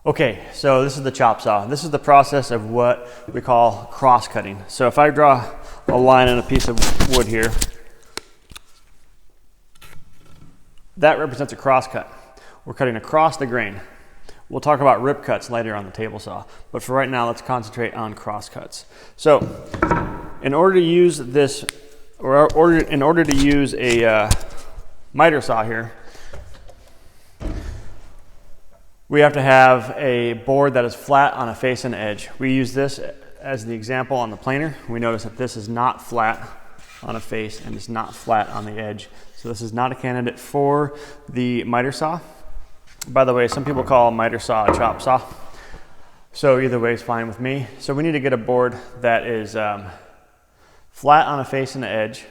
Okay, so this is the chop saw. This is the process of what we call cross cutting. So if I draw a line on a piece of wood here, that represents a cross cut. We're cutting across the grain. We'll talk about rip cuts later on the table saw, but for right now, let's concentrate on cross cuts. So in order to use this, in order to use a miter saw here, we have to have a board that is flat on a face and edge. We use this as the example on the planer. We notice that this is not flat on a face and it's not flat on the edge. So this is not a candidate for the miter saw. By the way, some people call a miter saw a chop saw. So either way is fine with me. So we need to get a board that is flat on a face and the edge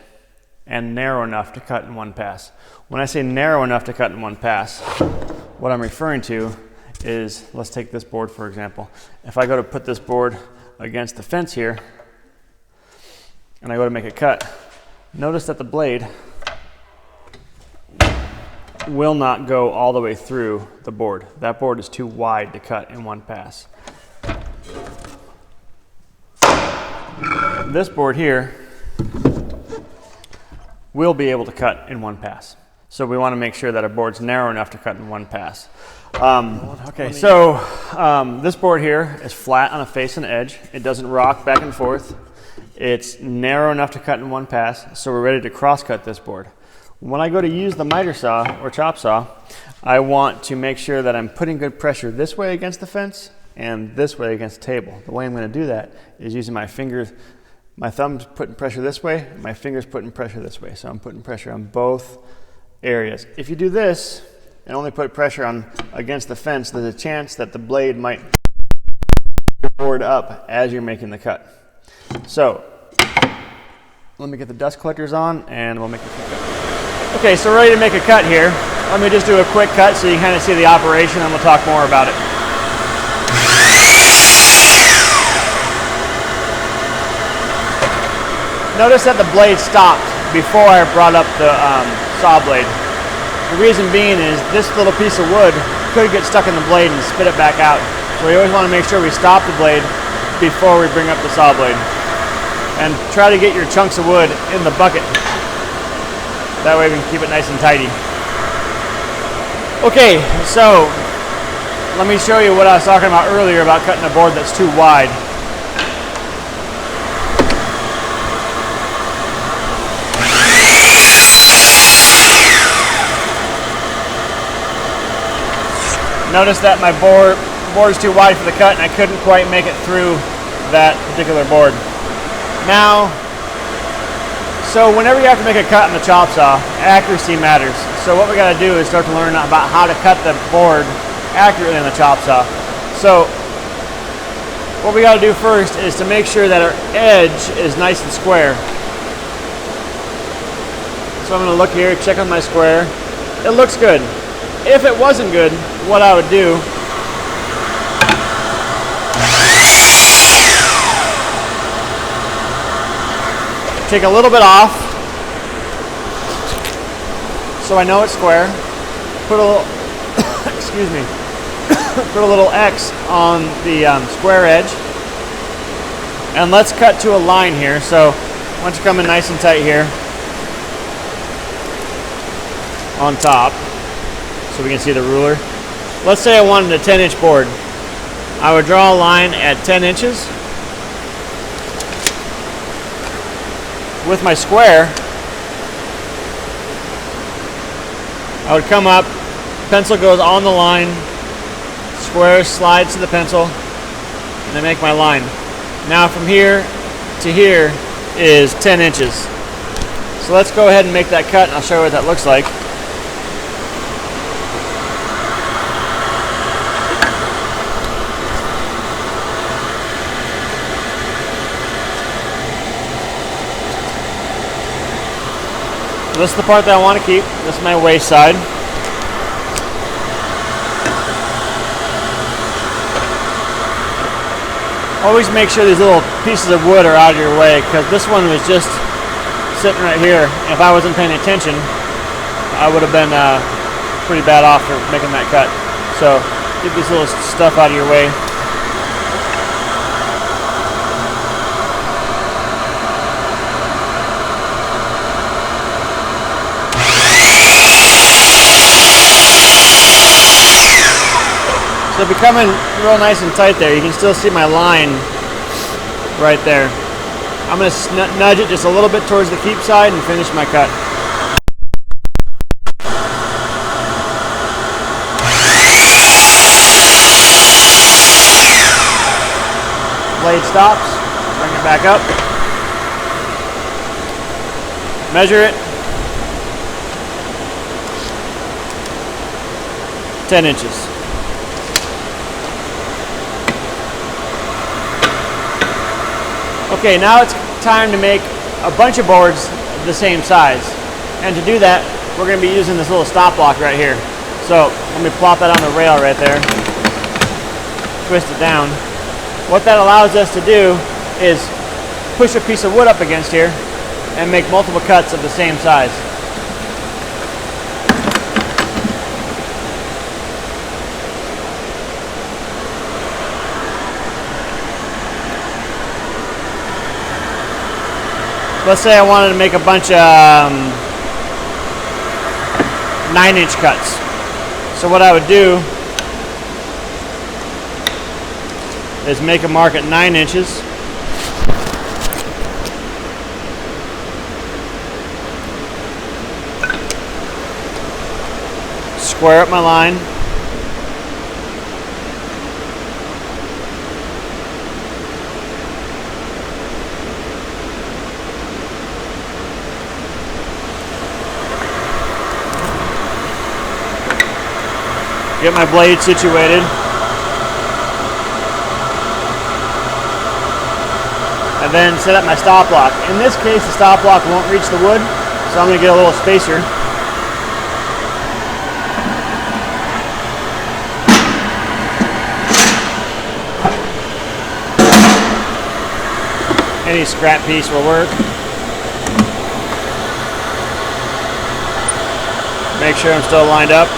and narrow enough to cut in one pass. When I say narrow enough to cut in one pass, what I'm referring to is, let's take this board for example. If I go to put this board against the fence here, and I go to make a cut, notice that the blade will not go all the way through the board. That board is too wide to cut in one pass. This board here will be able to cut in one pass. So we want to make sure that our board's narrow enough to cut in one pass. This board here is flat on a face and edge. It doesn't rock back and forth. It's narrow enough to cut in one pass, so we're ready to cross cut this board. When I go to use the miter saw or chop saw, I want to make sure that I'm putting good pressure this way against the fence and this way against the table. The way I'm going to do that is using my fingers. My thumb's putting pressure this way, my finger's putting pressure this way. So I'm putting pressure on both areas. If you do this and only put pressure on against the fence, there's a chance that the blade might board up as you're making the cut. So let me get the dust collectors on and we'll make a quick cut. Okay, so we're ready to make a cut here. Let me just do a quick cut so you kind of see the operation and we'll talk more about it. Notice that the blade stopped before I brought up the saw blade. The reason being is this little piece of wood could get stuck in the blade and spit it back out. So we always want to make sure we stop the blade before we bring up the saw blade. And try to get your chunks of wood in the bucket. That way we can keep it nice and tidy. Okay, so let me show you what I was talking about earlier about cutting a board that's too wide. Notice that my board is too wide for the cut and I couldn't quite make it through that particular board. Now, so whenever you have to make a cut in the chop saw, accuracy matters. So what we got to do is start to learn about how to cut the board accurately on the chop saw. So what we got to do first is to make sure that our edge is nice and square. So I'm going to look here, check on my square. It looks good. If it wasn't good, what I would do take a little bit off so I know it's square. Put a little excuse me. Put a little X on the square edge. And let's cut to a line here. So why don't you come in nice and tight here on top. So we can see the ruler. Let's say I wanted a 10-inch board. I would draw a line at 10 inches. With my square, I would come up, pencil goes on the line, square slides to the pencil, and I make my line. Now from here to here is 10 inches. So let's go ahead and make that cut and I'll show you what that looks like. This is the part that I want to keep. This is my waist side. Always make sure these little pieces of wood are out of your way, because this one was just sitting right here. If I wasn't paying attention, I would have been pretty bad off for making that cut. So Get this little stuff out of your way. So becoming real nice and tight there. You can still see my line right there. I'm going to nudge it just a little bit towards the keep side and finish my cut. Blade stops, bring it back up, measure it, 10 inches. Okay, now it's time to make a bunch of boards the same size. And to do that, we're going to be using this little stop block right here. So let me plop that on the rail right there, twist it down. What that allows us to do is push a piece of wood up against here and make multiple cuts of the same size. Let's say I wanted to make a bunch of 9-inch cuts. So what I would do is make a mark at 9 inches. Square up my line. Get my blade situated. And then set up my stop block. In this case, the stop block won't reach the wood, so I'm going to get a little spacer. Any scrap piece will work. Make sure I'm still lined up.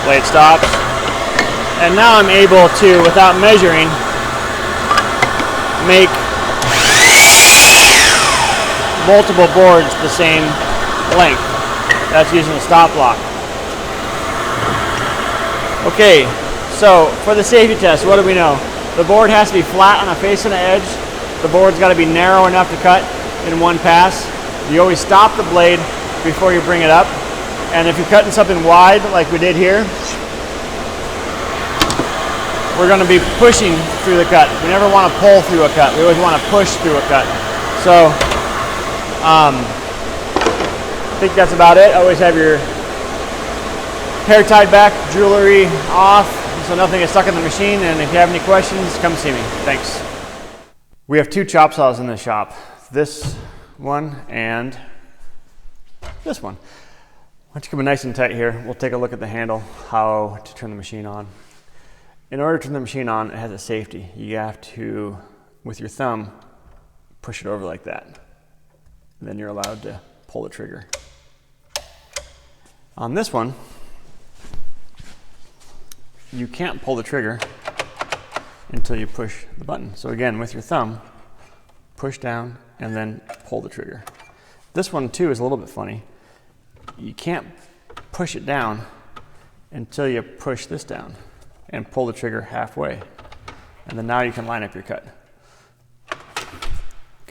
Blade stops. And now I'm able to, without measuring, make multiple boards the same length. That's using a stop block. Okay, so for the safety test, what do we know? The board has to be flat on a face and an edge. The board's got to be narrow enough to cut in one pass. You always stop the blade before you bring it up. And if you're cutting something wide, like we did here, we're going to be pushing through the cut. We never want to pull through a cut. We always want to push through a cut. So, I think that's about it. Always have your hair tied back, jewelry off, so nothing is stuck in the machine. And if you have any questions, come see me. Thanks. We have 2 chop saws in the shop. This one and this one. Why don't you come nice and tight here? We'll take a look at the handle, how to turn the machine on. In order to turn the machine on, it has a safety. You have to, with your thumb, push it over like that. And then you're allowed to pull the trigger. On this one, you can't pull the trigger until you push the button. So again, with your thumb, push down and then pull the trigger. This one too is a little bit funny. You can't push it down until you push this down and pull the trigger halfway. And then now you can line up your cut.